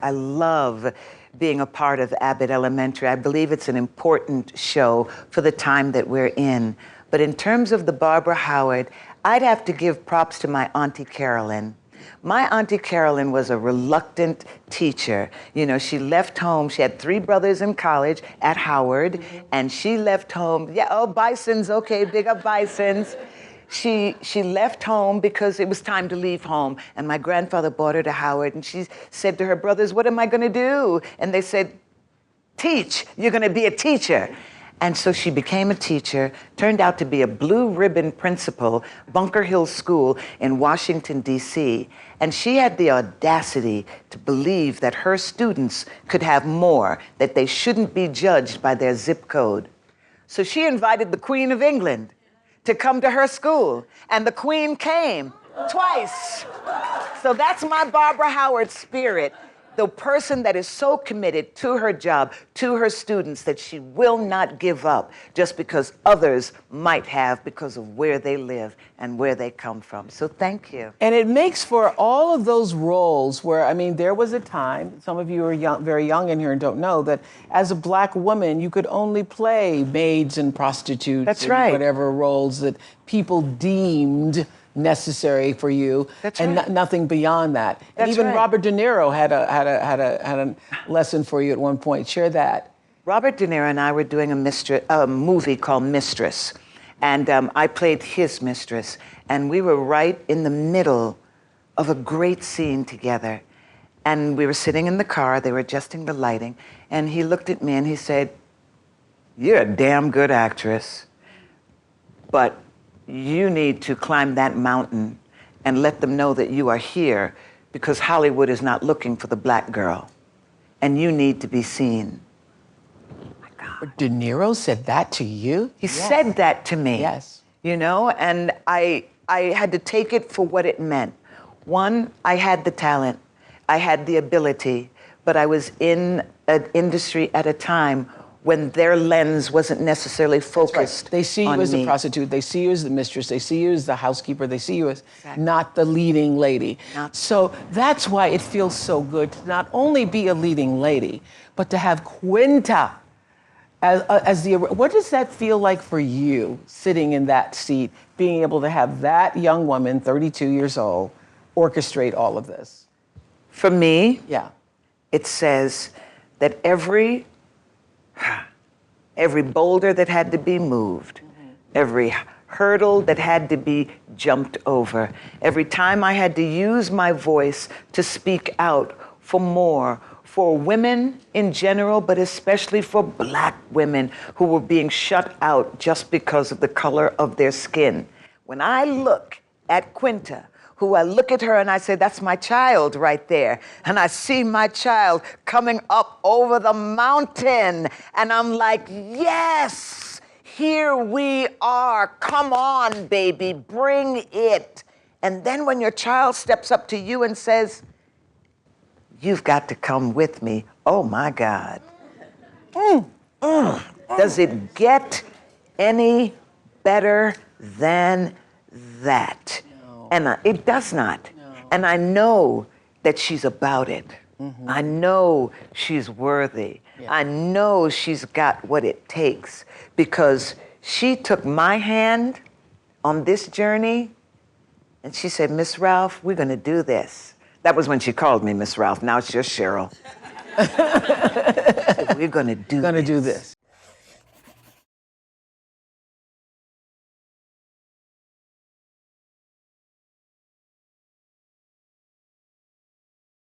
I love being a part of Abbott Elementary. I believe it's an important show for the time that we're in. But in terms of the Barbara Howard, I'd have to give props to my Auntie Carolyn. My Auntie Carolyn was a reluctant teacher. You know, she left home. She had 3 brothers in college at Howard, and she left home. Yeah, oh, Bisons, okay, big up Bisons. She left home because it was time to leave home. And my grandfather brought her to Howard, and she said to her brothers, "What am I going to do?" And they said, "Teach. You're going to be a teacher." And so she became a teacher, turned out to be a blue ribbon principal, Bunker Hill School in Washington, D.C. And she had the audacity to believe that her students could have more, that they shouldn't be judged by their zip code. So she invited the Queen of England to come to her school, and the Queen came twice. So that's my Barbara Howard spirit. The person that is so committed to her job, to her students, that she will not give up just because others might have because of where they live and where they come from. So thank you. And it makes for all of those roles where, I mean, there was a time, some of you are young, very young in here and don't know, that as a Black woman, you could only play maids and prostitutes. That's and right. whatever roles that people deemed necessary for you. That's and right. nothing beyond that. That's and even right. Robert De Niro had a lesson for you at one point. Share that. Robert De Niro and I were doing a movie called Mistress, and I played his mistress, and we were right in the middle of a great scene together. And we were sitting in the car, they were adjusting the lighting, and he looked at me and he said, "You're a damn good actress, but you need to climb that mountain and let them know that you are here because Hollywood is not looking for the Black girl, and you need to be seen." De Niro said that to you? He said that to me. Yes. You know, and I had to take it for what it meant. One, I had the talent, I had the ability, but I was in an industry at a time when their lens wasn't necessarily focused on me. They see you as a prostitute, they see you as the mistress, they see you as the housekeeper, they see you as not the leading lady. So that's why it feels so good to not only be a leading lady, but to have Quinta as the, what does that feel like for you, sitting in that seat, being able to have that young woman, 32 years old, orchestrate all of this? For me, Yeah. it says that every boulder that had to be moved, every hurdle that had to be jumped over, every time I had to use my voice to speak out for more, for women in general, but especially for Black women who were being shut out just because of the color of their skin. When I look at Quinta, who I look at her and I say, "That's my child right there." And I see my child coming up over the mountain. And I'm like, yes, here we are. Come on, baby, bring it. And then when your child steps up to you and says, "You've got to come with me," oh my God. Does it get any better than that? And it does not. No. And I know that she's about it. I know she's worthy. Yeah. I know she's got what it takes because she took my hand on this journey and she said, "Miss Ralph, we're going to do this." That was when she called me Miss Ralph. Now it's just Sheryl. We're going to do this.